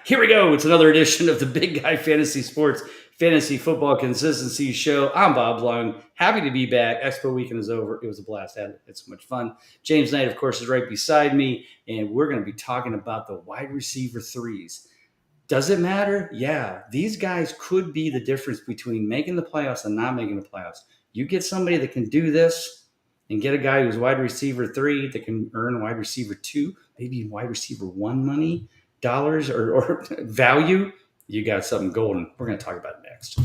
Here we go. It's another edition of the Big Guy Fantasy Sports Fantasy Football Consistency Show. I'm Bob Long. Happy to be back. Expo weekend is over. It was a blast. Had so much fun. James Knight, of course, is right beside me, and we're going to be talking about the wide receiver threes. Does it matter? Yeah. These guys could be the difference between making the playoffs and not making the playoffs. You get somebody that can do this and get a guy who's wide receiver 3 that can earn wide receiver 2, maybe wide receiver 1 money, dollars or value, you got something golden. We're going to talk about it next.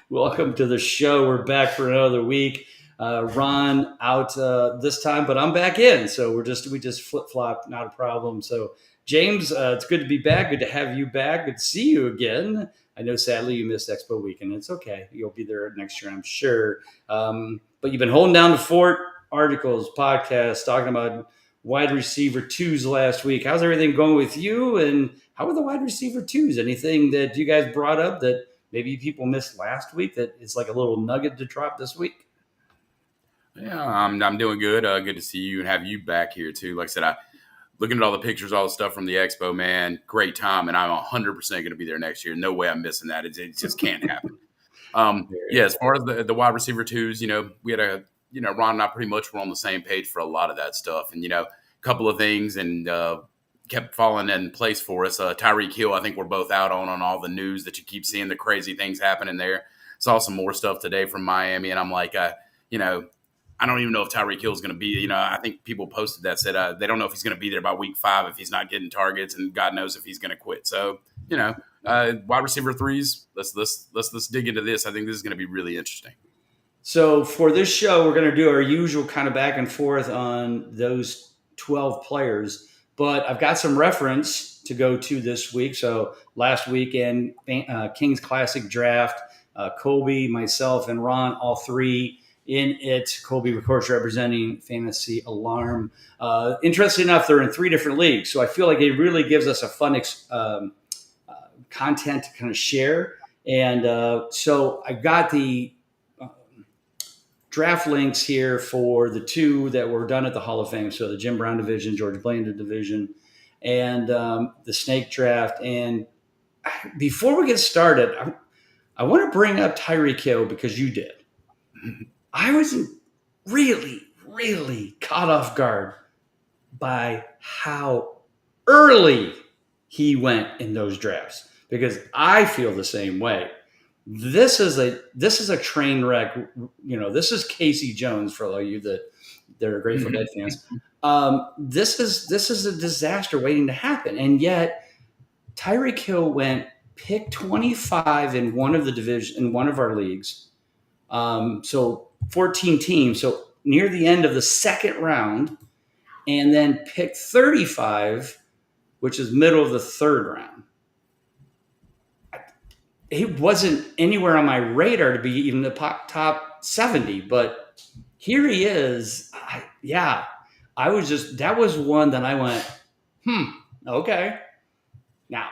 Welcome to the show. We're back for another week. Ron out this time, but I'm back in. So we just flip-flopped, not a problem. So James, it's good to be back. Good to have you back. Good to see you again. I know, sadly, you missed Expo Weekend. It's okay. You'll be there next year, I'm sure. But you've been holding down the fort, articles, podcasts, talking about wide receiver 2s last week. How's everything going with you? And how are the wide receiver 2s? Anything that you guys brought up that maybe people missed last week that it's like a little nugget to drop this week? Yeah, I'm doing good. Good to see you and have you back here, too. Like I said, looking at all the pictures, all the stuff from the expo, man, great time. And I'm 100% going to be there next year. No way I'm missing that. It just can't happen. Yeah, as far as the wide receiver 2s, we had Ron and I pretty much were on the same page for a lot of that stuff. And, a couple of things and kept falling in place for us. Tyreek Hill, I think we're both out on all the news that you keep seeing, the crazy things happening there. Saw some more stuff today from Miami, and I'm like, I don't even know if Tyreek Hill is going to be, I think people posted that, said they don't know if he's going to be there by week 5 if he's not getting targets, and God knows if he's going to quit. So, wide receiver 3s, let's dig into this. I think this is going to be really interesting. So for this show, we're going to do our usual kind of back and forth on those 12 players, but I've got some reference to go to this week. So last weekend, King's Classic Draft, Colby, myself, and Ron, all three in it. Colby, of course, representing Fantasy Alarm. Interesting enough, they're in 3 different leagues, so I feel like it really gives us a fun content to kind of share. And so I got the draft links here for the 2 that were done at the Hall of Fame. So the Jim Brown division, George Blanda division, and the Snake draft. And before we get started, I want to bring up Tyreek Hill because you did. I was really, really caught off guard by how early he went in those drafts, because I feel the same way. This is a train wreck. This is Casey Jones for all of you that are Grateful Dead fans. This is a disaster waiting to happen, and yet Tyreek Hill went pick 25 in one of our leagues. So 14 teams, so near the end of the second round, and then pick 35, which is middle of the third round. It wasn't anywhere on my radar to be even the top 70, but here he is. That was one that I went, okay. Now,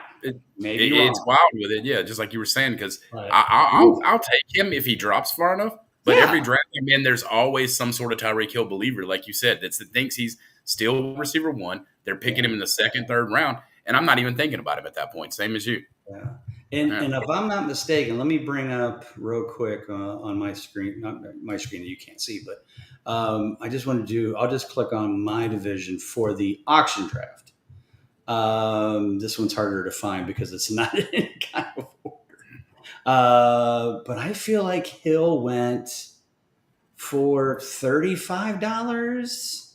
maybe it's wild with it, yeah, just like you were saying, because I'll take him if he drops far enough. But every draft I'm in, there's always some sort of Tyreek Hill believer, like you said, that thinks he's still receiver 1. They're picking him in the second, third round, and I'm not even thinking about him at that point. Same as you. Yeah. And if I'm not mistaken, let me bring up real quick on my screen, not my screen that you can't see, but I just want to I'll just click on my division for the auction draft. This one's harder to find because it's not in any kind of order. But I feel like Hill went for $35,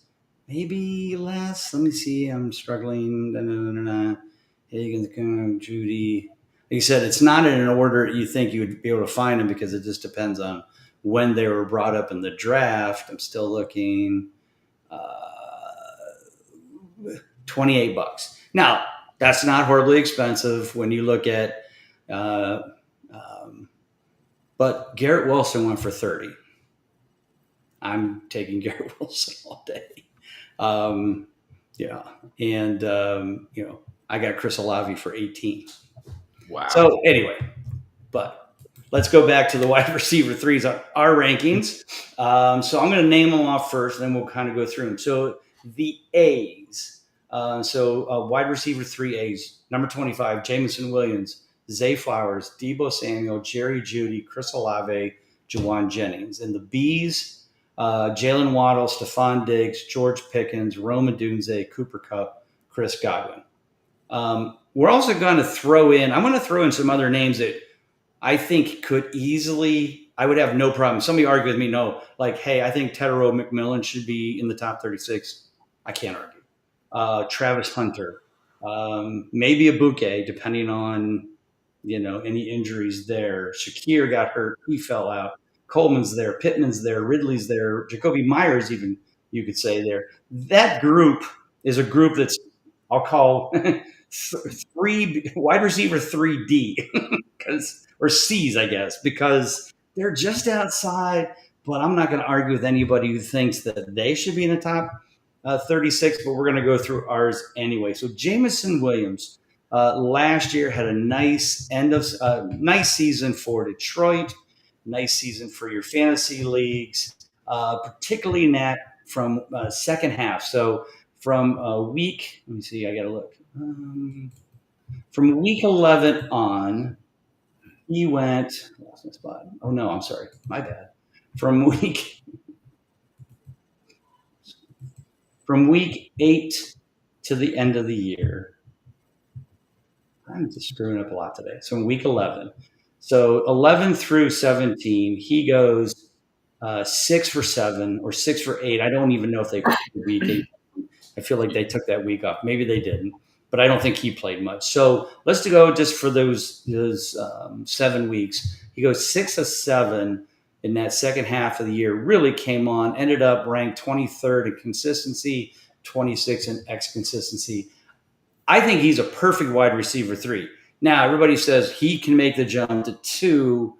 maybe less. Let me see. I'm struggling. Higgins, Judy. Like you said, it's not in an order you think you would be able to find them, because it just depends on when they were brought up in the draft. I'm still looking. $28. Now, that's not horribly expensive when you look at but Garrett Wilson went for $30. I'm taking Garrett Wilson all day. And I got Chris Olave for $18. Wow. So anyway, but let's go back to the wide receiver threes, our rankings. So I'm going to name them off first, then we'll kind of go through them. So the A's. Wide receiver three A's. Number 25, Jameson Williams, Zay Flowers, Deebo Samuel, Jerry Judy, Chris Olave, Jauan Jennings. And the B's, Jalen Waddle, Stefon Diggs, George Pickens, Odunze, Cooper Kupp, Chris Godwin. We're also going to throw in, I'm going to throw in some other names that I think could easily, I would have no problem. Somebody argue with me, no, like, hey, I think Tedro McMillan should be in the top 36. I can't argue. Travis Hunter, maybe a bouquet, depending on, any injuries there. Shakir got hurt. He fell out. Coleman's there. Pittman's there. Ridley's there. Jacoby Myers, even, you could say there. That group is a group that's, I'll call three wide receiver 3D because, or C's, I guess, because they're just outside. But I'm not going to argue with anybody who thinks that they should be in the top 36. But we're going to go through ours anyway. So Jameson Williams last year had a nice nice season for Detroit, nice season for your fantasy leagues, particularly in that from second half. So from week, let me see, I got to look. From week 11 on, he went, I lost my spot. Oh, no, I'm sorry. My bad. From week 8 to the end of the year, I'm just screwing up a lot today. So in week 11. So 11 through 17, he goes 6 for 7 or 6 for 8. I don't even know if they played the week. I feel like they took that week off. Maybe they didn't, but I don't think he played much. So let's go just for those 7 weeks. He goes 6 of 7 in that second half of the year. Really came on. Ended up ranked 23rd in consistency, 26 in X consistency. I think he's a perfect wide receiver 3. Now everybody says he can make the jump to 2.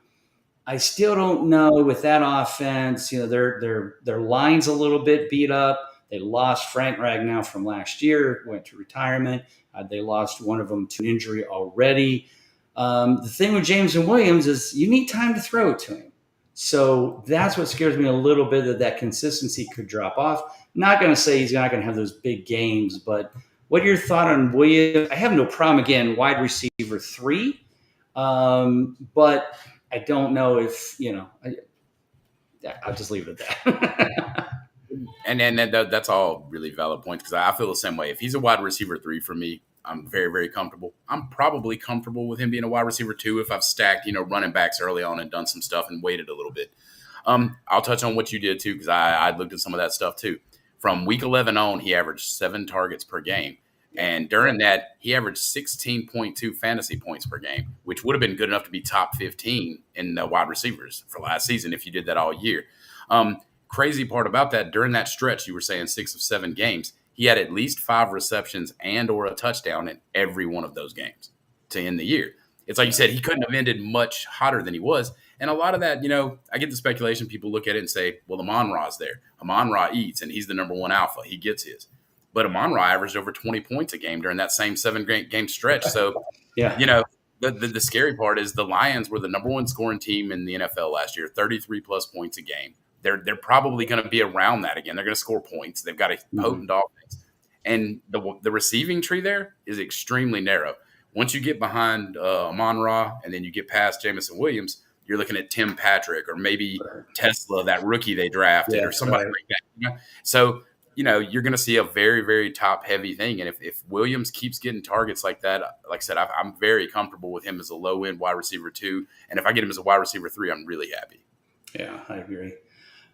I still don't know with that offense. Their line's a little bit beat up. They lost Frank Ragnow from last year, went to retirement. They lost one of them to injury already. The thing with Jameson Williams is you need time to throw it to him. So that's what scares me a little bit, that consistency could drop off. Not going to say he's not going to have those big games, but what are your thoughts on Williams? I have no problem, again, wide receiver 3, but I don't know if, I'll just leave it at that. And that's all really valid points because I feel the same way. If he's a wide receiver 3 for me, I'm very, very comfortable. I'm probably comfortable with him being a wide receiver 2 if I've stacked, running backs early on and done some stuff and waited a little bit. I'll touch on what you did too because I looked at some of that stuff too. From week 11 on, he averaged 7 targets per game. And during that, he averaged 16.2 fantasy points per game, which would have been good enough to be top 15 in the wide receivers for last season if you did that all year. Crazy part about that, during that stretch, you were saying 6 of 7 games, he had at least 5 receptions and or a touchdown in every one of those games to end the year. It's like you said, he couldn't have ended much hotter than he was. And a lot of that, I get the speculation. People look at it and say, well, Amon-Ra's there. Amon-Ra eats, and he's the number 1 alpha. He gets his. But Amon-Ra averaged over 20 points a game during that same 7-game stretch. So, yeah. The scary part is the Lions were the number 1 scoring team in the NFL last year, 33-plus points a game. They're probably going to be around that again. They're going to score points. They've got a potent offense. And the receiving tree there is extremely narrow. Once you get behind Amon-Ra and then you get past Jameson Williams, you're looking at Tim Patrick or maybe Tesla, that rookie they drafted, or somebody like that. So, you're going to see a very, very top-heavy thing. And if Williams keeps getting targets like that, like I said, I'm very comfortable with him as a low-end wide receiver 2. And if I get him as a wide receiver 3, I'm really happy. Yeah, I agree.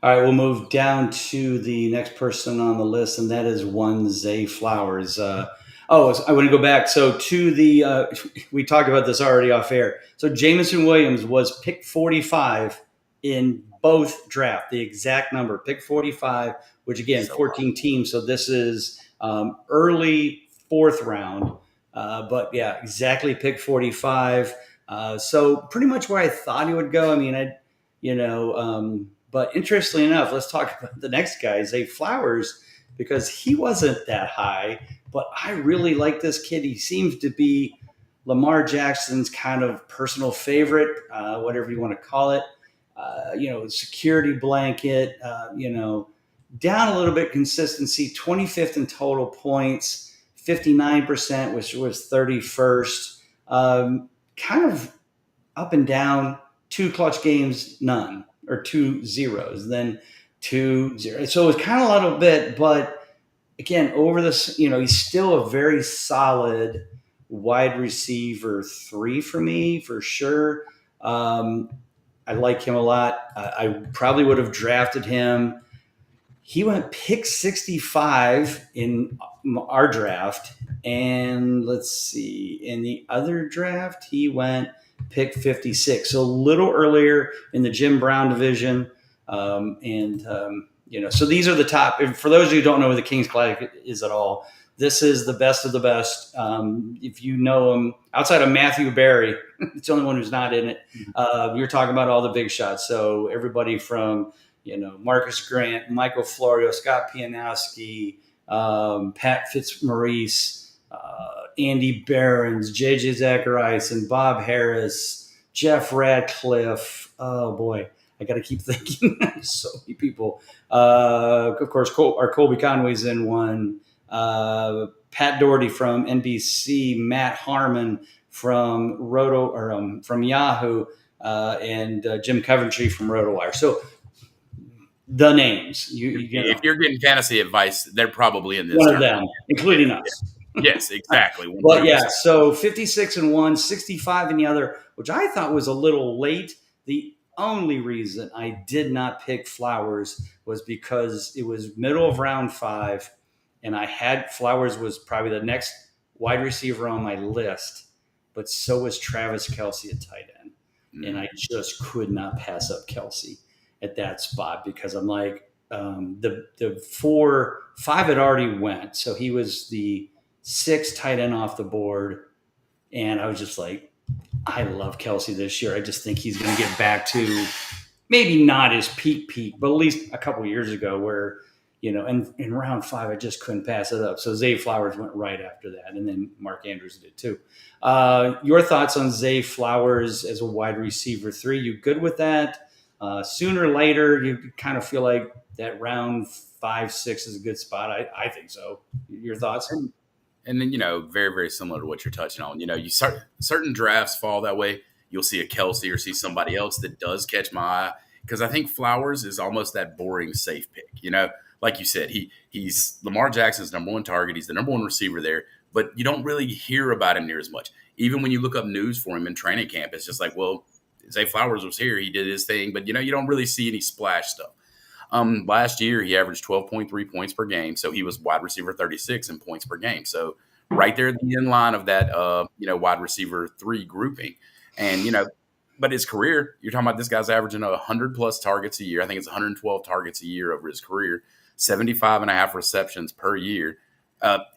All right, we'll move down to the next person on the list, and that is one Zay Flowers. I want to go back. So to the we talked about this already off air. So Jameson Williams was pick 45 in both draft, the exact number, pick 45, which again, 14 teams. So this is early 4th round. But yeah, exactly pick 45. So pretty much where I thought he would go. I mean, but interestingly enough, let's talk about the next guy, Zay Flowers, because he wasn't that high, but I really like this kid. He seems to be Lamar Jackson's kind of personal favorite, whatever you want to call it. Security blanket. Down a little bit consistency. 25th in total points, 59%, which was 31st. Kind of up and down. 2 clutch games, none, or 2 zeros, then 2 zeros. So it was kind of a little bit, but again, over this, he's still a very solid wide receiver 3 for me, for sure. I like him a lot. I probably would have drafted him. He went pick 65 in our draft. And let's see, in the other draft, he went pick 56. So a little earlier in the Jim Brown division. So these are the top. For those of you who don't know who the Kings Classic is at all, this is the best of the best. If you know him, outside of Matthew Berry, it's the only one who's not in it. You're talking about all the big shots. So everybody from, Marcus Grant, Michael Florio, Scott Pianowski, Pat Fitzmaurice, Andy Behrens, J.J. Zacharias, and Bob Harris, Jeff Radcliffe. Oh, boy. I got to keep thinking. So many people. Of course, our Colby Conway's in one. Pat Doherty from NBC, Matt Harmon from from Yahoo, and Jim Coventry from RotoWire. So the names. If you're getting fantasy advice, they're probably in this. One of them, including us. Yes, exactly. But yeah, so 56 in one, 65 in the other, which I thought was a little late. The only reason I did not pick Flowers was because it was middle of round 5, and I had Flowers was probably the next wide receiver on my list, but so was Travis Kelce at tight end. And I just could not pass up Kelce at that spot because I'm like, the 5 had already went. So he was the 6th tight end off the board. And I was just like, I love Kelce this year. I just think he's going to get back to maybe not his peak, but at least a couple of years ago where, and in round 5, I just couldn't pass it up. So Zay Flowers went right after that. And then Mark Andrews did too. Your thoughts on Zay Flowers as a wide receiver 3? You good with that? Sooner or later, you kind of feel like that round 5, 6 is a good spot. I think so. Your thoughts? And then, very, very similar to what you're touching on. You start certain drafts fall that way. You'll see a Kelce or see somebody else that does catch my eye. Because I think Flowers is almost that boring, safe pick. Like you said, he's Lamar Jackson's number 1 target. He's the number 1 receiver there. But you don't really hear about him near as much. Even when you look up news for him in training camp, it's just like, well, Zay Flowers was here. He did his thing. But, you don't really see any splash stuff. Last year, he averaged 12.3 points per game. So he was wide receiver 36 in points per game. So right there at the end line of that, wide receiver 3 grouping. And, but his career, you're talking about this guy's averaging 100-plus targets a year. I think it's 112 targets a year over his career, 75.5 receptions per year.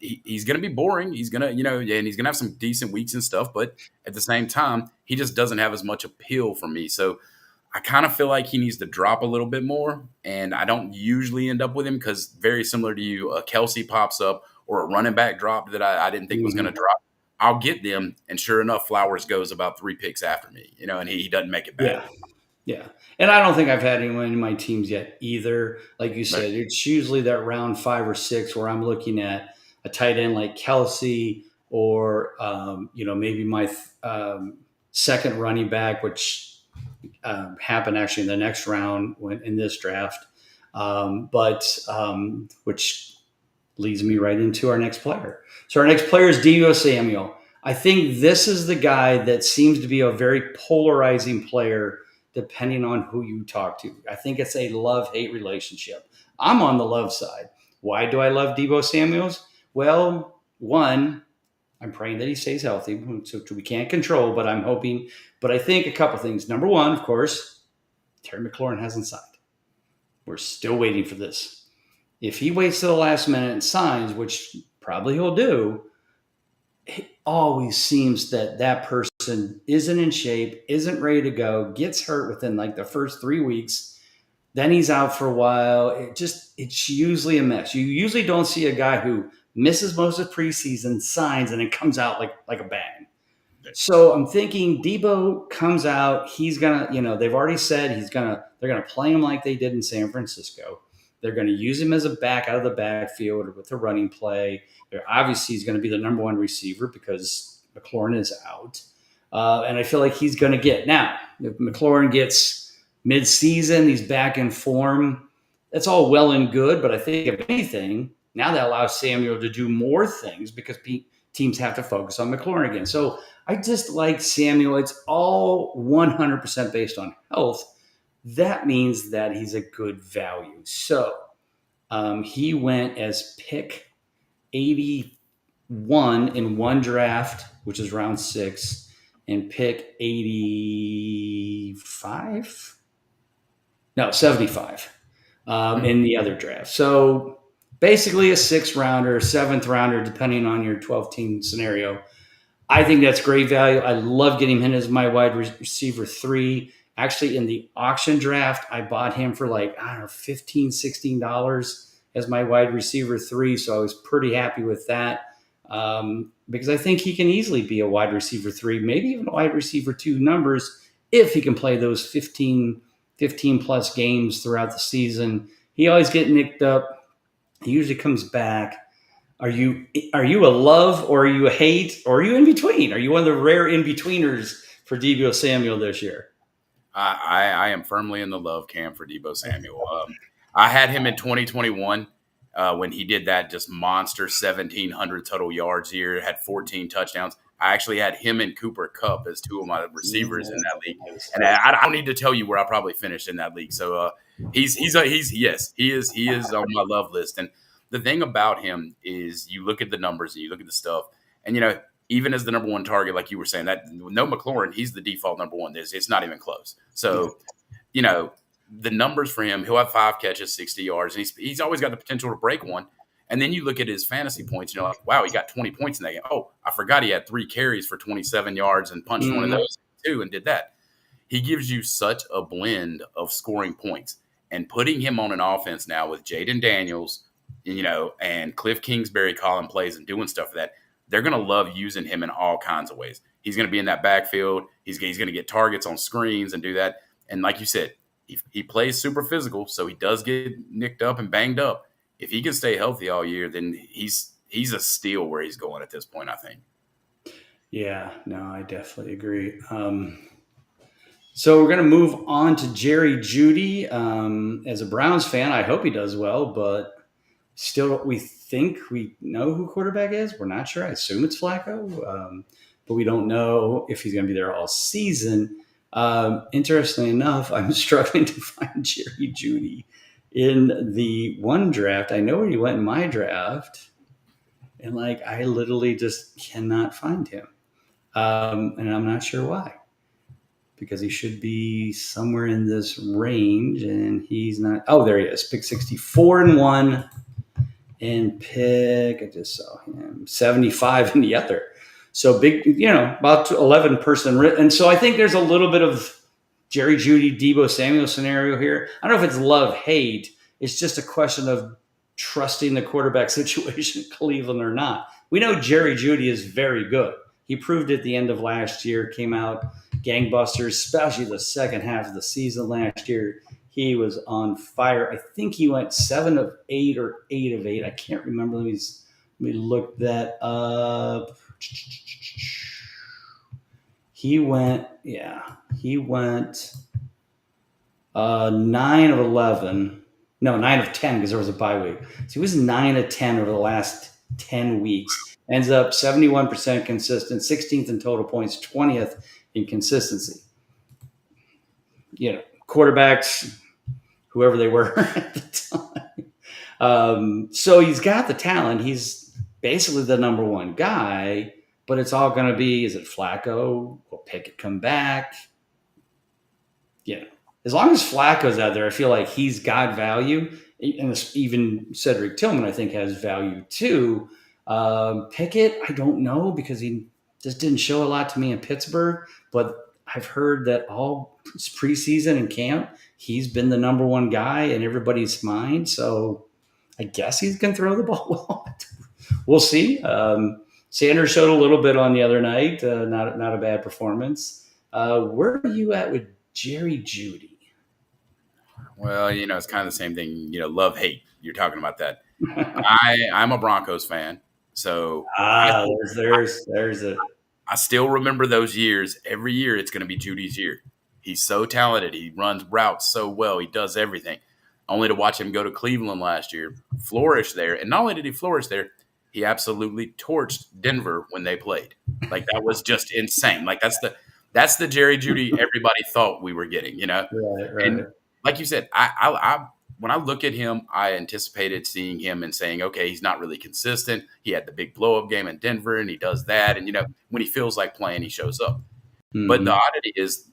He's going to be boring. He's going to, and he's going to have some decent weeks and stuff. But at the same time, he just doesn't have as much appeal for me. So I kind of feel like he needs to drop a little bit more, and I don't usually end up with him because very similar to you, Kelce pops up or a running back drop that I didn't think was going to drop. I'll get them, and sure enough, Flowers goes about 3 picks after me, and he doesn't make it back. Yeah. And I don't think I've had anyone in my teams yet either. Like you said, It's usually that round 5 or 6 where I'm looking at a tight end like Kelce or, maybe my second running back, which happened actually in the next round in this draft, which leads me right into our next player. So our next player is Deebo Samuel. I think this is the guy that seems to be a very polarizing player depending on who you talk to. I think it's a love-hate relationship. I'm on the love side. Why do I love Deebo Samuels? Well, one, I'm praying that he stays healthy, which we can't control, but I'm hoping. But I think a couple things. Number one, of course, Terry McLaurin hasn't signed. We're still waiting for this. If he waits to the last minute and signs, which probably he'll do, it always seems that person isn't in shape, isn't ready to go, gets hurt within like the first 3 weeks. Then he's out for a while. It's usually a mess. You usually don't see a guy who misses most of preseason, signs, and it comes out like a bang. So I'm thinking Deebo comes out. He's gonna, they've already said they're gonna play him like they did in San Francisco. They're going to use him as a back out of the backfield or with the running play. Obviously, he's going to be the number one receiver because McLaurin is out. And I feel like he's going to get now. If McLaurin gets mid-season, he's back in form. That's all well and good, but I think if anything, now that allows Samuel to do more things because teams have to focus on McLaurin again. So I just like Samuel. It's all 100% based on health. That means that he's a good value. So he went as pick 81 in one draft, which is round 6, and pick 85? No, 75 in the other draft. So basically a 6th rounder, 7th rounder, depending on your 12-team scenario. I think that's great value. I love getting him as my wide receiver 3. Actually, in the auction draft, I bought him for $15, $16 as my wide receiver 3. So I was pretty happy with that because I think he can easily be a wide receiver 3, maybe even a wide receiver 2 numbers if he can play those 15 plus games throughout the season. He always gets nicked up. He usually comes back. Are you a love or are you a hate or are you in between? Are you one of the rare in-betweeners for Deebo Samuel this year? I am firmly in the love camp for Deebo Samuel. I had him in 2021 when he did that just monster 1,700 total yards year, had 14 touchdowns. I actually had him and Cooper Kupp as 2 of my receivers in that league, and I don't need to tell you where I probably finished in that league. So he is on my love list. And the thing about him is you look at the numbers and you look at the stuff, and even as the number one target, like you were saying, that no McLaurin, he's the default number one. It's not even close. So, the numbers for him, he'll have 5 catches, 60 yards, and he's always got the potential to break one. And then you look at his fantasy points, and you're like, wow, he got 20 points in that game. Oh, I forgot he had 3 carries for 27 yards and punched one of those too and did that. He gives you such a blend of scoring points. And putting him on an offense now with Jaden Daniels, and Cliff Kingsbury calling plays and doing stuff for that, they're going to love using him in all kinds of ways. He's going to be in that backfield. He's going to get targets on screens and do that. And like you said, he plays super physical, so he does get nicked up and banged up. If he can stay healthy all year, then he's a steal where he's going at this point, I think. Yeah, no, I definitely agree. So we're going to move on to Jerry Judy. As a Browns fan, I hope he does well, but still we think we know who quarterback is. We're not sure. I assume it's Flacco, but we don't know if he's going to be there all season. Interestingly enough, I'm struggling to find Jerry Judy in the one draft. I know where he went in my draft, and I literally just cannot find him. And I'm not sure why, because he should be somewhere in this range, and he's not. Oh, there he is. Pick 64 in one, and I just saw him 75 in the other. So big, about 11 person. And so I think there's a little bit of Jerry Judy, Deebo Samuel scenario here. I don't know if it's love, hate. It's just a question of trusting the quarterback situation in Cleveland or not. We know Jerry Judy is very good. He proved at the end of last year, came out gangbusters, especially the second half of the season last year. He was on fire. I think he went 7 of 8 or 8 of 8. I can't remember. Let me look that up. He went 9 of 11. No, 9 of 10 because there was a bye week. So he was 9 of 10 over the last 10 weeks. Ends up 71% consistent, 16th in total points, 20th in consistency. Quarterbacks, whoever they were at the time. So he's got the talent. He's basically the number one guy, but it's all going to be, is it Flacco? Will Pickett come back? As long as Flacco's out there, I feel like he's got value. And even Cedric Tillman, I think, has value too. Pickett, I don't know because he just didn't show a lot to me in Pittsburgh, but I've heard that all preseason and camp, he's been the number one guy in everybody's mind. So I guess he can throw the ball well. We'll see. Sanders showed a little bit on the other night. Not a bad performance. Where are you at with Jerry Judy? Well, it's kind of the same thing. Love hate. You're talking about that. I'm a Broncos fan, so I Ah, there's a I still remember those years. Every year, it's going to be Judy's year. He's so talented. He runs routes so well. He does everything. Only to watch him go to Cleveland last year, flourish there. And not only did he flourish there, he absolutely torched Denver when they played. Like that was just insane. Like that's the Jerry Judy everybody thought we were getting. right. And like you said, I when I look at him, I anticipated seeing him and saying, okay, he's not really consistent. He had the big blow up game in Denver, and he does that. And when he feels like playing, he shows up. But the Mhm. oddity is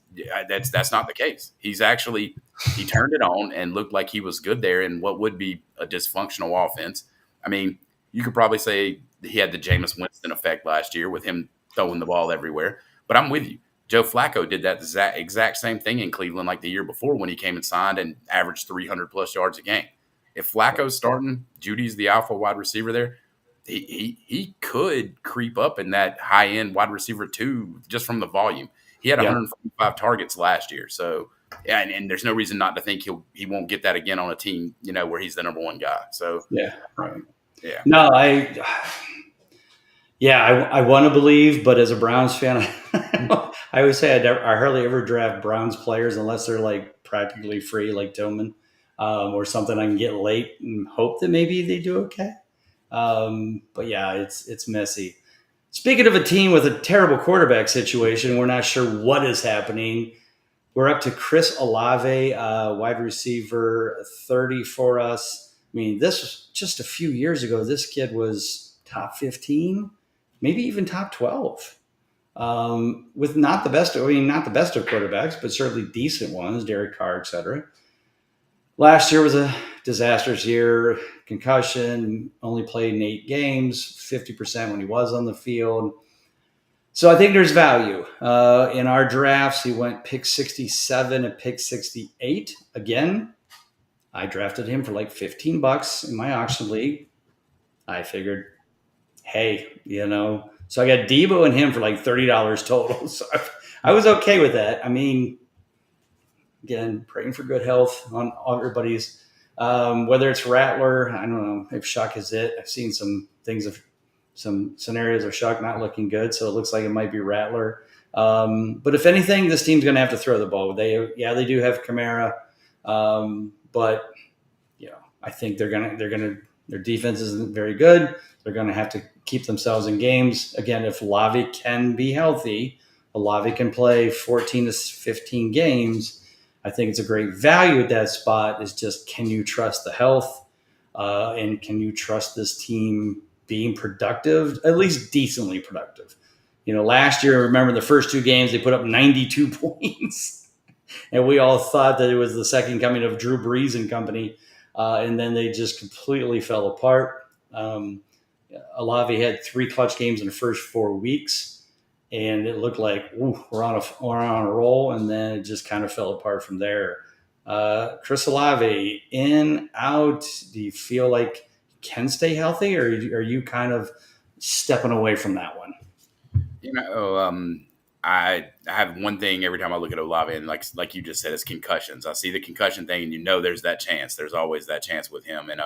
that's not the case. He turned it on and looked like he was good there in what would be a dysfunctional offense. I mean, you could probably say he had the Jameis Winston effect last year with him throwing the ball everywhere. But I'm with you. Joe Flacco did that exact same thing in Cleveland like the year before when he came and signed and averaged 300 plus yards a game. If Flacco's starting, Judy's the alpha wide receiver there. He could creep up in that high end wide receiver too, just from the volume. He had Yeah, 145 targets last year, so yeah, and there's no reason not to think he won't get that again on a team where he's the number one guy. So yeah, right. yeah, No, I want to believe, but as a Browns fan, I always say I hardly ever draft Browns players unless they're like practically free, like Tillman, or something I can get late and hope that maybe they do okay. But yeah, it's messy. Speaking of a team with a terrible quarterback situation, we're not sure what is happening. We're up to Chris Olave, wide receiver 30 for us. I mean, this was just a few years ago. This kid was top 15, maybe even top 12. With not the best, not the best of quarterbacks, but certainly decent ones, Derek Carr, et cetera. Last year was a disastrous year. Concussion, only played in 8 games, 50% when he was on the field. So I think there's value. In our drafts, he went pick 67 and pick 68. Again, I drafted him for like $15 in my auction league. I figured, hey, so I got Deebo and him for like $30 total. So I was okay with that. I mean, again, praying for good health on everybody's. Whether it's Rattler, I don't know if Shuck is it. I've seen some things of some scenarios of Shuck not looking good, so it looks like it might be Rattler. But if anything, this team's going to have to throw the ball. They do have Kamara, but I think their defense isn't very good. They're going to have to keep themselves in games. Again, if Olave can be healthy, Olave can play 14 to 15 games. I think it's a great value at that spot. Is just, can you trust the health, and can you trust this team being productive, at least decently productive? Last year, remember the first 2 games they put up 92 points, and we all thought that it was the second coming of Drew Brees and company, and then they just completely fell apart. Olave had 3 clutch games in the first 4 weeks. And it looked like we're on a roll, and then it just kind of fell apart from there. Chris Olave, in, out. Do you feel like you can stay healthy, or are you kind of stepping away from that one? I have one thing every time I look at Olave, and like you just said, it's concussions. I see the concussion thing, and there's that chance. There's always that chance with him, and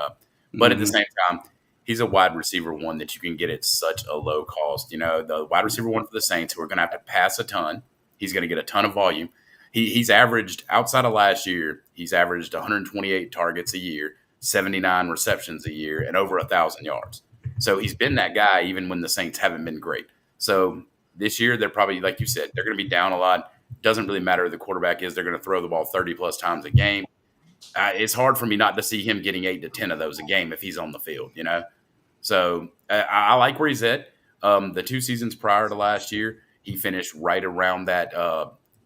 but at the same time, he's a wide receiver one that you can get at such a low cost. The wide receiver one for the Saints, who are going to have to pass a ton. He's going to get a ton of volume. He's averaged, outside of last year, he's averaged 128 targets a year, 79 receptions a year, and over 1,000 yards. So he's been that guy even when the Saints haven't been great. So this year, they're probably, like you said, they're going to be down a lot. Doesn't really matter who the quarterback is. They're going to throw the ball 30-plus times a game. It's hard for me not to see him getting 8 to 10 of those a game if he's on the field, So I like where he's at. The 2 seasons prior to last year, he finished right around that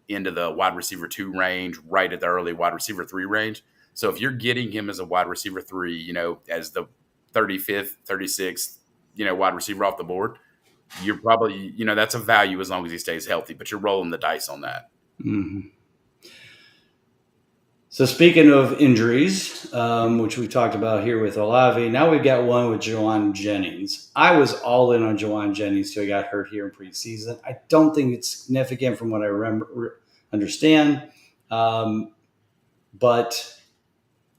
end of the wide receiver 2 range, right at the early wide receiver 3 range. So if you're getting him as a wide receiver 3, as the 35th, 36th, wide receiver off the board, you're probably, that's a value as long as he stays healthy, but you're rolling the dice on that. Mm-hmm. So speaking of injuries, which we talked about here with Olave, now we've got one with Jauan Jennings. I was all in on Jauan Jennings till he got hurt here in preseason. I don't think it's significant from what I understand, but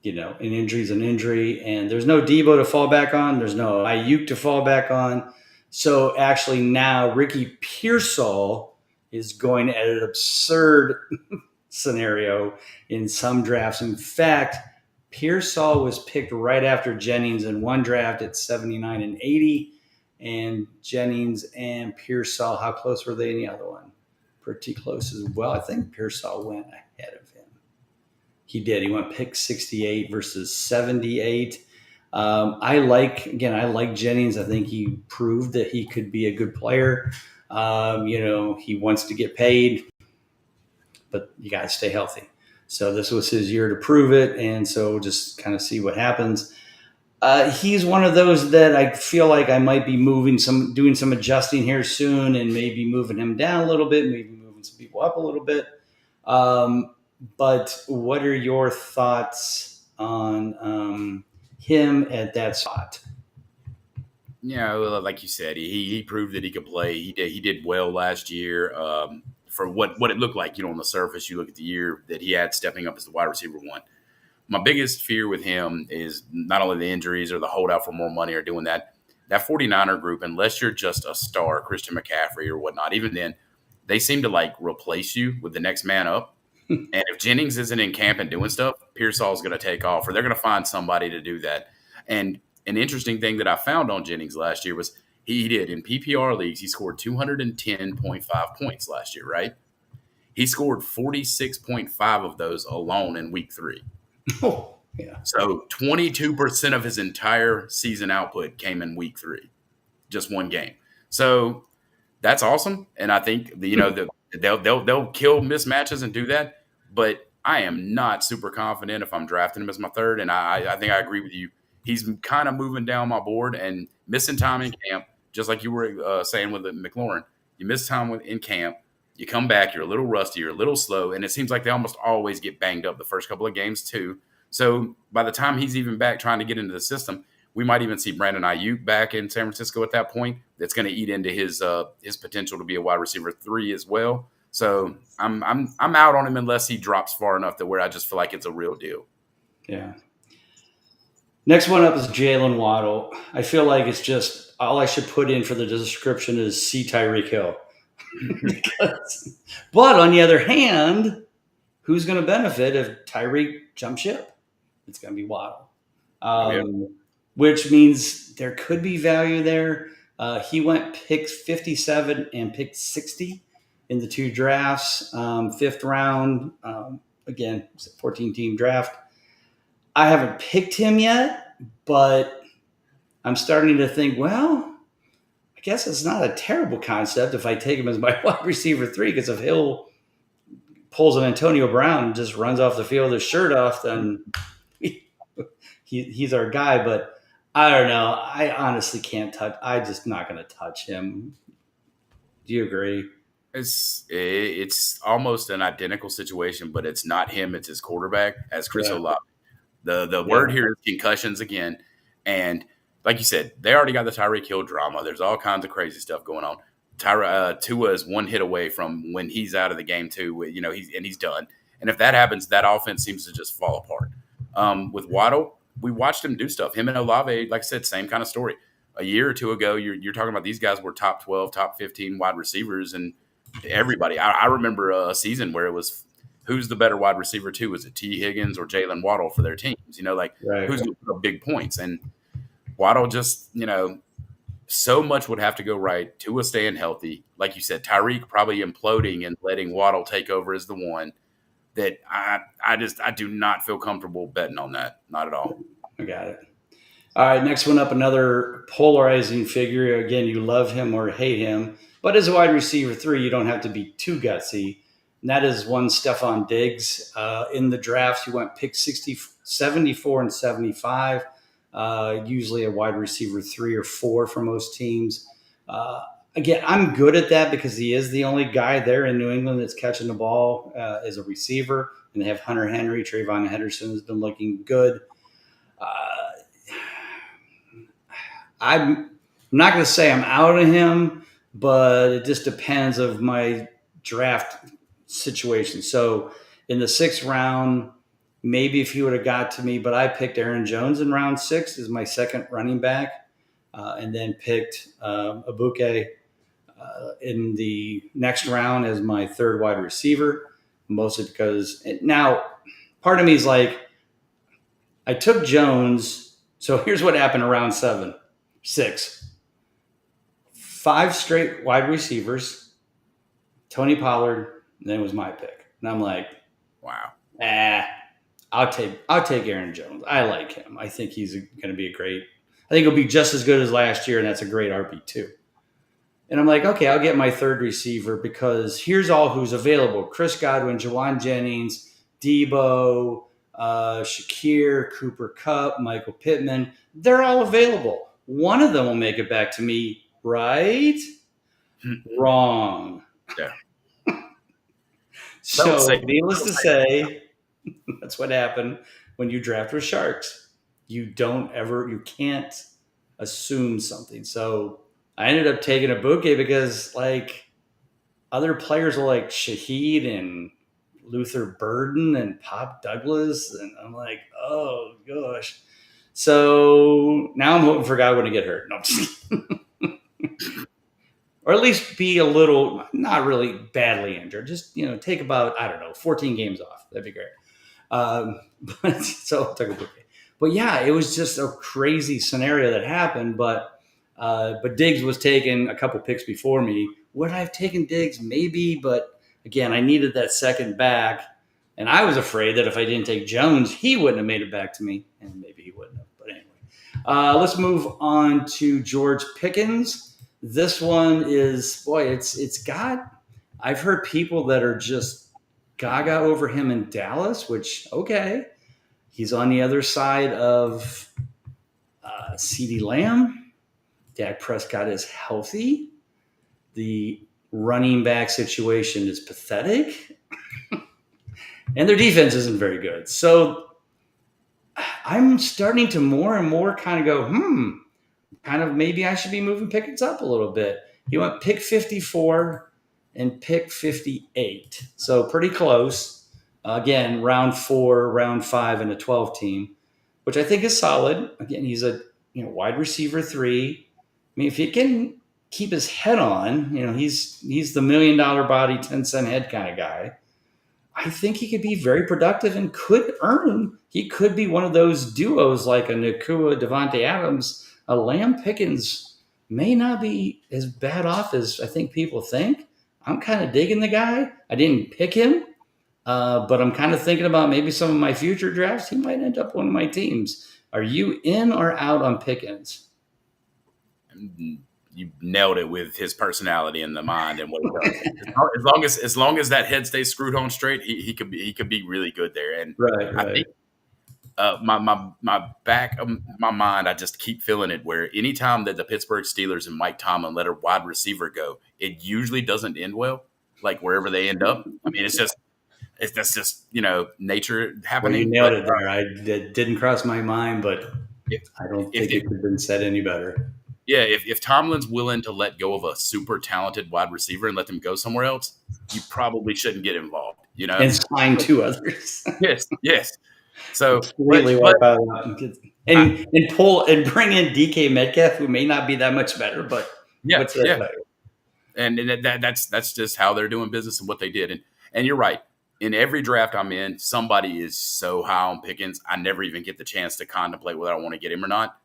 an injury is an injury, and there's no Deebo to fall back on. There's no Ayuk to fall back on. So actually now Ricky Pearsall is going at an absurd scenario in some drafts. In fact, Pearsall was picked right after Jennings in one draft at 79 and 80. And Jennings and Pearsall, how close were they in the other one? Pretty close as well. I think Pearsall went ahead of him. He did. He went pick 68 versus 78. I like Jennings. I think he proved that he could be a good player. He wants to get paid, but you got to stay healthy. So this was his year to prove it, and so just kind of see what happens. He's one of those that I feel like I might be doing some adjusting here soon, and maybe moving him down a little bit, maybe moving some people up a little bit. But what are your thoughts on him at that spot? Yeah, well, like you said, he proved that he could play. He did well last year. For what it looked like, on the surface, you look at the year that he had stepping up as the wide receiver one. My biggest fear with him is not only the injuries or the holdout for more money or doing that 49er group, unless you're just a star, Christian McCaffrey or whatnot, even then, they seem to replace you with the next man up. And if Jennings isn't in camp and doing stuff, Pearsall's going to take off, or they're going to find somebody to do that. And an interesting thing that I found on Jennings last year was he did in PPR leagues, he scored 210.5 points last year, right? He scored 46.5 of those alone in week 3. Oh, yeah. So 22% of his entire season output came in week 3, just one game. So that's awesome. And I think they'll kill mismatches and do that. But I am not super confident if I'm drafting him as my third. And I think I agree with you. He's kind of moving down my board and missing time in camp, just like you were saying with McLaurin. You miss time in camp. You come back, you're a little rusty, you're a little slow, and it seems like they almost always get banged up the first couple of games too. So by the time he's even back trying to get into the system, we might even see Brandon Ayuk back in San Francisco at that point. That's going to eat into his potential to be a wide receiver 3 as well. So I'm out on him unless he drops far enough to where I just feel like it's a real deal. Yeah. Next one up is Jalen Waddle. I feel like it's just all I should put in for the description is see Tyreek Hill. But on the other hand, who's going to benefit if Tyreek jumps ship? It's going to be Waddle, which means there could be value there. He went pick 57 and pick 60 in the 2 drafts, 5th round. Again, it's a 14-team draft. I haven't picked him yet, but I'm starting to think, well, I guess it's not a terrible concept if I take him as my wide receiver 3, because if Hill pulls an Antonio Brown and just runs off the field with his shirt off, then he's our guy. But I don't know. I honestly can't touch. I'm just not going to touch him. Do you agree? It's almost an identical situation, but it's not him. It's his quarterback, as Chris Olave. The word here is concussions again. And like you said, they already got the Tyreek Hill drama. There's all kinds of crazy stuff going on. Tua is one hit away from when he's out of the game too. He's done. And if that happens, that offense seems to just fall apart. With Waddle, we watched him do stuff. Him and Olave, like I said, same kind of story. A year or two ago, you're talking about these guys were top 12, top 15 wide receivers, and everybody. I remember a season where it was who's the better wide receiver too? Was it T. Higgins or Jalen Waddle for their teams? Who's going to put up big points? And Waddle just, so much would have to go right. Tua staying healthy. Like you said, Tyreek probably imploding and letting Waddle take over as the one that I do not feel comfortable betting on that. Not at all. I got it. All right, next one up, another polarizing figure. Again, you love him or hate him. But as a wide receiver 3, you don't have to be too gutsy. And that is one Stefon Diggs. In the drafts, he went pick 74 and 75. Usually a wide receiver 3 or 4 for most teams. again, I'm good at that because he is the only guy there in New England that's catching the ball as a receiver, and they have Hunter Henry. Trayvon Henderson has been looking good. Uh, I'm not going to say I'm out of him, but it just depends of my draft situation. So in the sixth round, maybe if he would have got to me, but I picked Aaron Jones in round 6 as my second running back, and then picked Abuke in the next round as my third wide receiver, mostly because now part of me is like, I took Jones. So here's what happened around 6. 5 straight wide receivers, Tony Pollard, and then it was my pick. And I'm like, Wow. I'll take Aaron Jones. I like him. I think he's going to be a great. I think he'll be just as good as last year, and that's a great RB2. And I'm like, okay, I'll get my third receiver because here's all who's available: Chris Godwin, Jauan Jennings, Deebo, Shakir, Cooper Kupp, Michael Pittman. They're all available. One of them will make it back to me, right? Wrong. Yeah. So, needless to say, that's what happened when you draft with sharks. You can't assume something. So I ended up taking a bouquet because like other players were like Shaheed and Luther Burden and Pop Douglas. And I'm like, oh gosh. So now I'm hoping for Godwin to get hurt. No, I'm just or at least be a little, not really badly injured. Just, take about, I don't know, 14 games off. That'd be great. But so I took a bouquet. But yeah, it was just a crazy scenario that happened. But Diggs was taken a couple picks before me. Would I have taken Diggs? Maybe, but again, I needed that second back, and I was afraid that if I didn't take Jones, he wouldn't have made it back to me, and maybe he wouldn't have. But anyway, let's move on to George Pickens. This one is it's got. I've heard people that are just gaga over him in Dallas, which okay. He's on the other side of CeeDee Lamb. Dak Prescott is healthy. The running back situation is pathetic. And their defense isn't very good. So I'm starting to more and more kind of go, kind of maybe I should be moving Pickens up a little bit. He went pick 54 and pick 58. So pretty close. Again, round 4, round 5, and a 12 team, which I think is solid. Again, he's a wide receiver 3. I mean, if he can keep his head on, he's the $1 million body, 10-cent head kind of guy. I think he could be very productive and could earn. He could be one of those duos like a Nakua, Devontae Adams. A Lamb Pickens may not be as bad off as I think people think. I'm kind of digging the guy. I didn't pick him, but I'm kind of thinking about maybe some of my future drafts. He might end up one of my teams. Are you in or out on Pickens? You nailed it with his personality and the mind and what he does. as long as that head stays screwed on straight, he could be really good there. And right. I think my back of my mind, I just keep feeling it. Where anytime that the Pittsburgh Steelers and Mike Tomlin let a wide receiver go, it usually doesn't end well. Like wherever they end up, I mean, that's just nature happening. Well, you nailed it there. It didn't cross my mind, but I don't think it could have been said any better. Yeah, if Tomlin's willing to let go of a super talented wide receiver and let them go somewhere else, you probably shouldn't get involved. And sign 2 others. yes. So completely wipe out and pull and bring in DK Metcalf, who may not be that much better, but And that's just how they're doing business and what they did. And you're right. In every draft I'm in, somebody is so high on Pickens, I never even get the chance to contemplate whether I want to get him or not.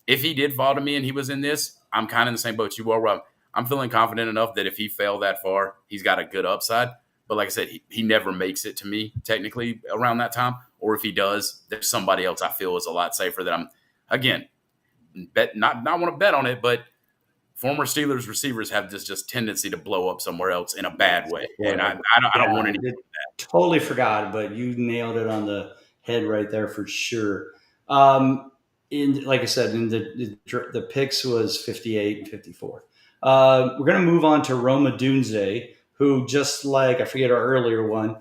If he did fall to me and he was in this, I'm kind of in the same boat you are. Where I'm feeling confident enough that if he fell that far, he's got a good upside. But like I said, he never makes it to me technically around that time. Or if he does, there's somebody else I feel is a lot safer that I'm, again, not want to bet on it, but former Steelers receivers have this just tendency to blow up somewhere else in a bad way. And I don't want any of that. Totally forgot, but you nailed it on the head right there for sure. Like I said, in the picks was 58 and 54. We're going to move on to Rome Odunze, who, just like I forget our earlier one,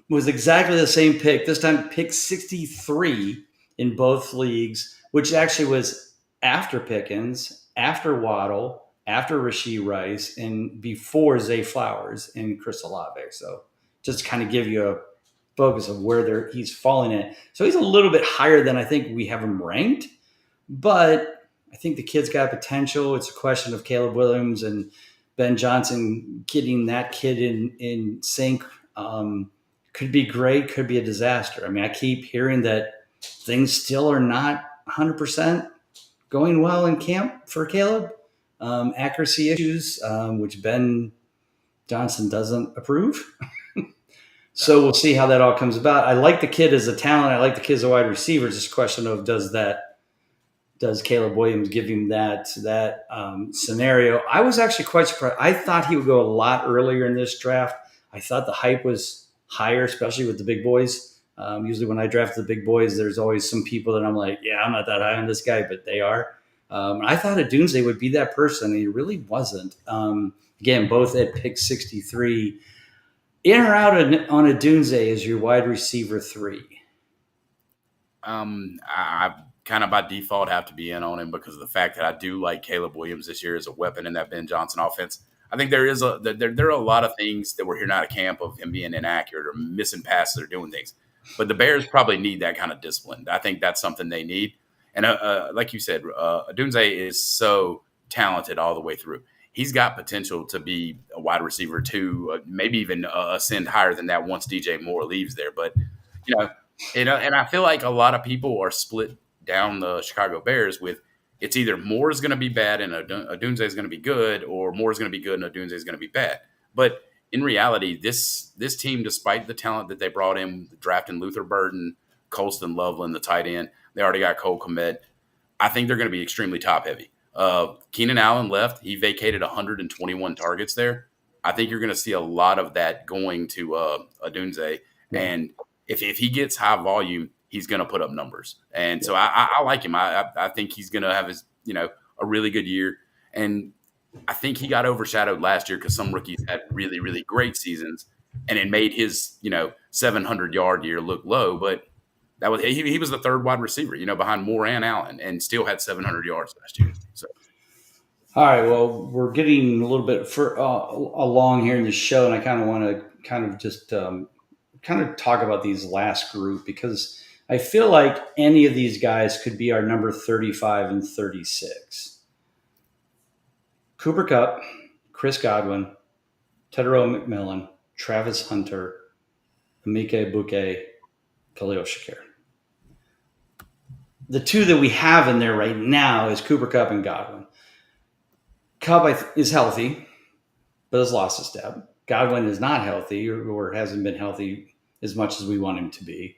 was exactly the same pick. This time, pick 63 in both leagues, which actually was after Pickens, after Waddle, after Rashee Rice, and before Zay Flowers and Chris Olave. So just to kind of give you a focus of where he's falling in. So he's a little bit higher than I think we have him ranked, but I think the kid's got potential. It's a question of Caleb Williams and Ben Johnson getting that kid in sync. Could be great, could be a disaster. I mean, I keep hearing that things still are not 100% going well in camp for Caleb. Accuracy issues, which Ben Johnson doesn't approve. So we'll see how that all comes about. I like the kid as a talent. I like the kid as a wide receiver. It's just a question of does Caleb Williams give him that scenario? I was actually quite surprised. I thought he would go a lot earlier in this draft. I thought the hype was higher, especially with the big boys. Usually when I draft the big boys, there's always some people that I'm like, yeah, I'm not that high on this guy, but they are. I thought Odunze would be that person, and he really wasn't. Again, both at pick 63. In or out on Odunze as your wide receiver 3? I kind of by default have to be in on him because of the fact that I do like Caleb Williams this year as a weapon in that Ben Johnson offense. I think there are a lot of things that we're hearing out of camp of him being inaccurate or missing passes or doing things, but the Bears probably need that kind of discipline. I think that's something they need. And like you said, Odunze is so talented all the way through. He's got potential to be a wide receiver too, maybe even ascend higher than that once DJ Moore leaves there. But and I feel like a lot of people are split down the Chicago Bears with it's either Moore is going to be bad and Odunze is going to be good, or Moore is going to be good and Odunze is going to be bad. But in reality, this team, despite the talent that they brought in, drafting Luther Burden, Colston Loveland, the tight end, they already got Cole Kmet. I think they're going to be extremely top heavy. Keenan Allen left. He vacated 121 targets there. I think you're going to see a lot of that going to Odunze. And if he gets high volume, he's going to put up numbers. And so I like him. I think he's going to have his, a really good year. And I think he got overshadowed last year because some rookies had really, really great seasons, and it made his, 700-yard year look low. But that was he was the third wide receiver, behind Moore and Allen, and still had 700 yards last year. So. All right. Well, we're getting a little bit along here in the show, and I kind of want to just talk about these last group because I feel like any of these guys could be our number 35 and 36. Cooper Kupp, Chris Godwin, Tedro McMillan, Travis Hunter, Emeka Egbuka, Khalil Shakir. The two that we have in there right now is Cooper Kupp and Godwin. Kupp is healthy, but has lost a step. Godwin is not healthy or hasn't been healthy as much as we want him to be.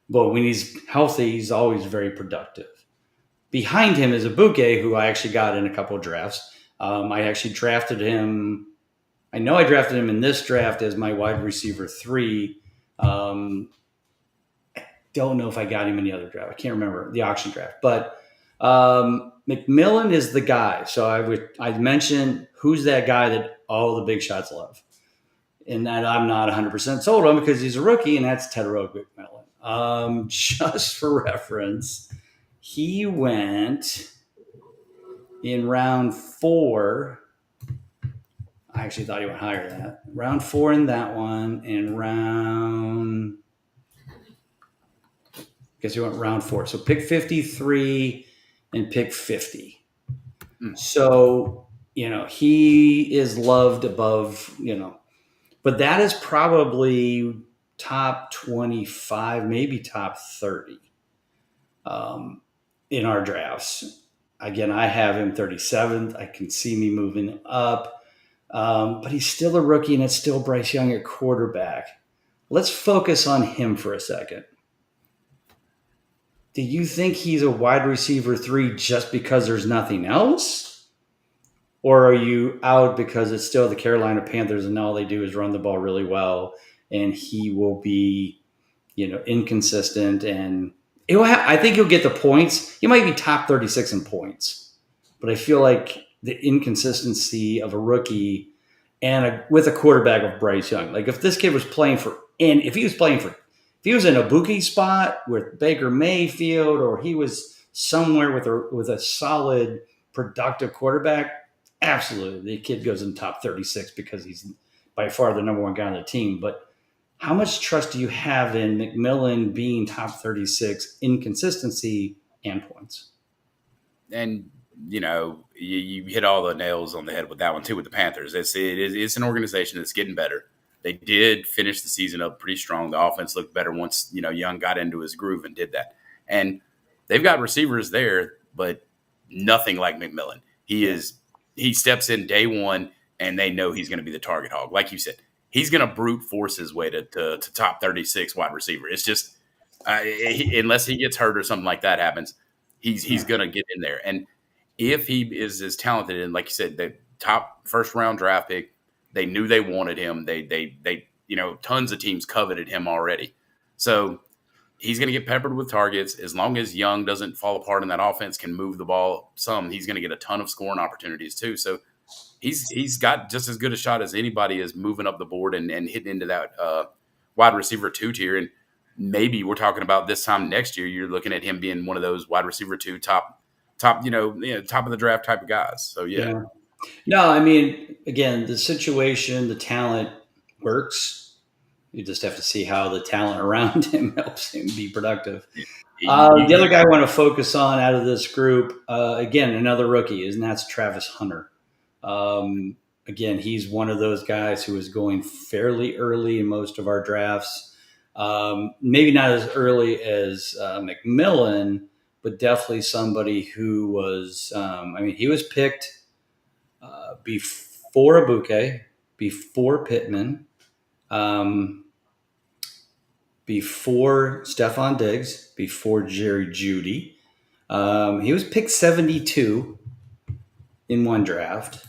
But when he's healthy, he's always very productive. Behind him is Egbuka, who I actually got in a couple of drafts. I actually drafted him. I know I drafted him in this draft as my wide receiver 3. I don't know if I got him in the other draft. I can't remember the auction draft. But McMillan is the guy. So I mentioned who's that guy that all the big shots love. And that I'm not 100% sold on because he's a rookie, and that's Tedro McMillan. Just for reference, he went in round 4. I actually thought he went higher than that. Round 4 in that one, and he went round 4. So pick 53 and pick 50. So, he is loved above, but that is probably top 25, maybe top 30 in our drafts. Again, I have him 37th. I can see me moving up. But he's still a rookie, and it's still Bryce Young at quarterback. Let's focus on him for a second. Do you think he's a wide receiver 3 just because there's nothing else? Or are you out because it's still the Carolina Panthers and all they do is run the ball really well, and he will be, inconsistent, and I think he'll get the points. He might be top 36 in points, but I feel like the inconsistency of a rookie and with a quarterback of Bryce Young. Like if this kid was playing for, and if he was playing for, if he was in a Buki spot with Baker Mayfield, or he was somewhere with a solid, productive quarterback, absolutely, the kid goes in top 36 because he's by far the number one guy on the team. But how much trust do you have in McMillan being top 36 in consistency and points? And you hit all the nails on the head with that one too. With the Panthers, it's an organization that's getting better. They did finish the season up pretty strong. The offense looked better once Young got into his groove and did that. And they've got receivers there, but nothing like McMillan. He steps in day one, and they know he's going to be the target hog. Like you said, he's going to brute force his way to top 36 wide receiver. It's just unless he gets hurt or something like that happens, he's going to get in there. And if he is as talented, and like you said, the top first round draft pick, they knew they wanted him. They tons of teams coveted him already. So he's going to get peppered with targets. As long as Young doesn't fall apart in that offense, can move the ball some, he's going to get a ton of scoring opportunities too. So he's got just as good a shot as anybody is moving up the board and hitting into that wide receiver 2 tier. And maybe we're talking about this time next year, you're looking at him being one of those wide receiver 2 top top of the draft type of guys. So yeah. No, I mean, again, the situation, the talent works. You just have to see how the talent around him helps him be productive. The other guy I want to focus on out of this group, again, another rookie, and that's Travis Hunter. Again, he's one of those guys who is going fairly early in most of our drafts. Maybe not as early as McMillan, but definitely somebody who was, he was picked before Abuke, before Pittman, before Stefon Diggs, before Jerry Judy. He was picked 72 in one draft.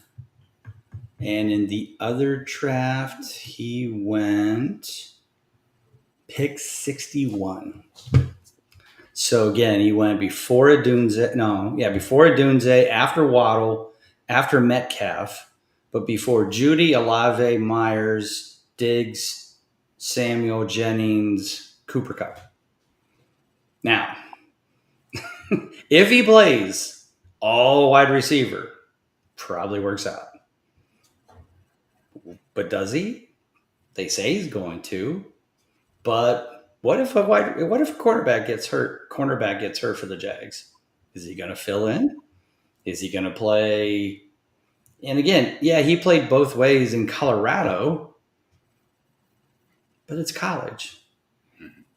And in the other draft, he went pick 61. So again, he went before Odunze, after Waddle, after Metcalf, but before Judy, Olave, Myers, Diggs, Samuel, Jennings, Cooper Kupp. Now, if he plays all wide receiver, probably works out. But does he? They say he's going to. But what if a cornerback gets hurt? Cornerback gets hurt for the Jags. Is he going to fill in? Is he going to play? And again, yeah, he played both ways in Colorado, but it's college.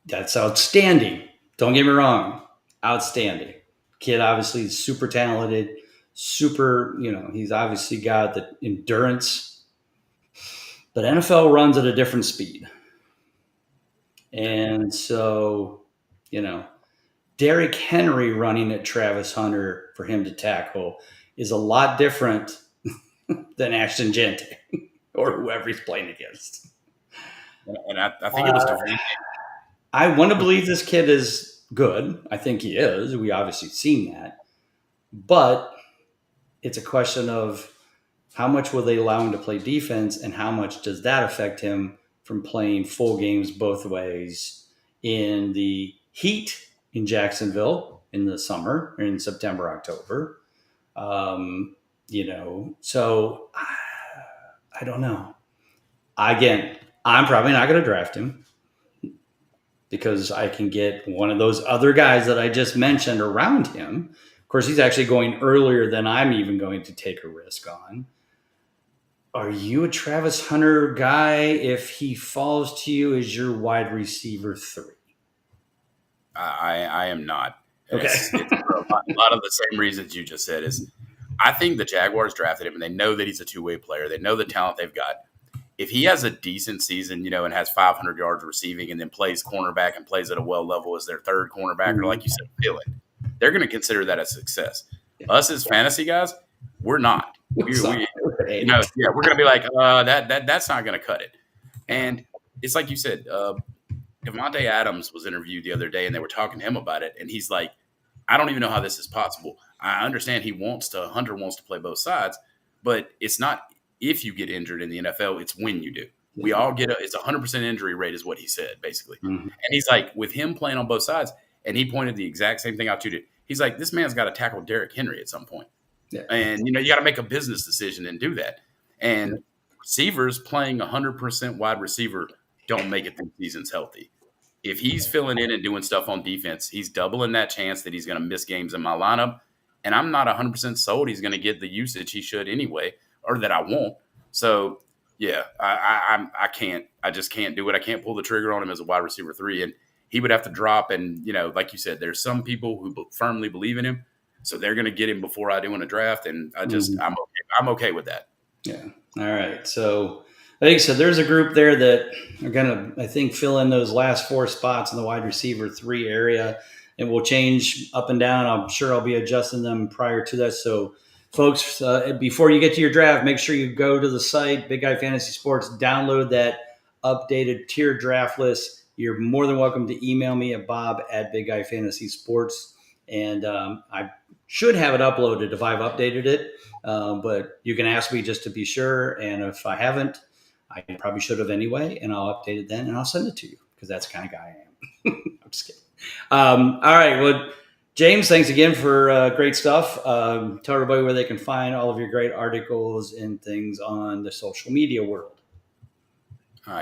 That's outstanding. Don't get me wrong. Outstanding. Kid obviously is super talented, he's obviously got the endurance. But NFL runs at a different speed. And so, Derrick Henry running at Travis Hunter for him to tackle is a lot different than Ashton Gente or whoever he's playing against. And I think it was different. I want to believe this kid is good. I think he is. We obviously seen that. But it's a question of how much will they allow him to play defense, and how much does that affect him from playing full games both ways in the heat in Jacksonville in the summer, in September, October. So I don't know. Again, I'm probably not going to draft him because I can get one of those other guys that I just mentioned around him. Of course, he's actually going earlier than I'm even going to take a risk on. Are you a Travis Hunter guy if he falls to you as your wide receiver 3? I am not. Okay. It's a lot of the same reasons you just said. Is I think the Jaguars drafted him, and they know that he's a two-way player. They know the talent they've got. If he has a decent season, and has 500 yards receiving, and then plays cornerback and plays at a well level as their third cornerback, or like you said, filling, they're going to consider that a success. Us as fantasy guys, we're not. We're going to be like, that's not going to cut it. And it's like you said, Devontae Adams was interviewed the other day, and they were talking to him about it, and he's like, I don't even know how this is possible. I understand Hunter wants to play both sides, but it's not if you get injured in the NFL, it's when you do. We all it's 100% injury rate is what he said, basically. Mm-hmm. And he's like, with him playing on both sides, and he pointed the exact same thing out to you. He's like, this man's got to tackle Derrick Henry at some point. Yeah. And, you got to make a business decision and do that. And receivers playing 100% wide receiver don't make it through seasons healthy. If he's filling in and doing stuff on defense, he's doubling that chance that he's going to miss games in my lineup. And I'm not 100% sold he's going to get the usage he should anyway, or that I won't. So, yeah, I just can't do it. I can't pull the trigger on him as a wide receiver 3. And he would have to drop. And, like you said, there's some people who firmly believe in him. So they're going to get him before I do in a draft. And I'm okay with that. Yeah. All right. So like I said, there's a group there that are going to, I think, fill in those last 4 spots in the wide receiver 3 area. It will change up and down. I'm sure I'll be adjusting them prior to that. So, folks, before you get to your draft, make sure you go to the site, Big Guy Fantasy Sports, download that updated tier draft list. You're more than welcome to email me at bob@Big Guy Fantasy Sports. And I should have it uploaded if I've updated it. But you can ask me just to be sure. And if I haven't, I probably should have anyway. And I'll update it then and I'll send it to you because that's the kind of guy I am. I'm just kidding. All right. Well, James, thanks again for great stuff. Tell everybody where they can find all of your great articles and things on the social media world.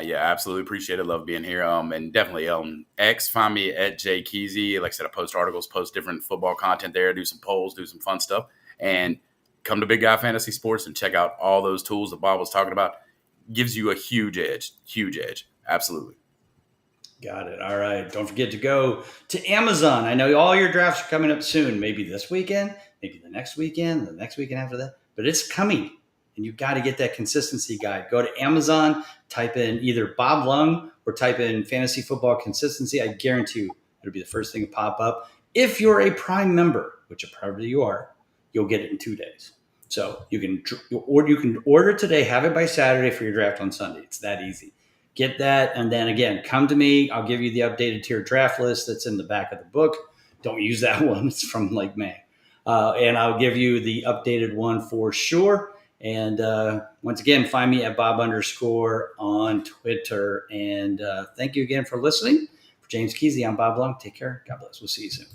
Yeah, absolutely. Appreciate it. Love being here. And definitely X, find me at JKeezy. Like I said, I post articles, post different football content there, do some polls, do some fun stuff. And come to Big Guy Fantasy Sports and check out all those tools that Bob was talking about. Gives you a huge edge. Huge edge. Absolutely. Got it. All right. Don't forget to go to Amazon. I know all your drafts are coming up soon. Maybe this weekend, maybe the next weekend after that. But it's coming. And you've got to get that consistency guide. Go to Amazon, type in either Bob Lung or type in Fantasy Football Consistency. I guarantee you it'll be the first thing to pop up. If you're a Prime member, which probably you are, you'll get it in 2 days. So you can order today, have it by Saturday for your draft on Sunday. It's that easy. Get that, and then again, come to me. I'll give you the updated tier draft list that's in the back of the book. Don't use that one. It's from like May. And I'll give you the updated one for sure. And once again, find me at Bob_ on Twitter. And thank you again for listening. For James Keezy, I'm Bob Long. Take care. God bless. We'll see you soon.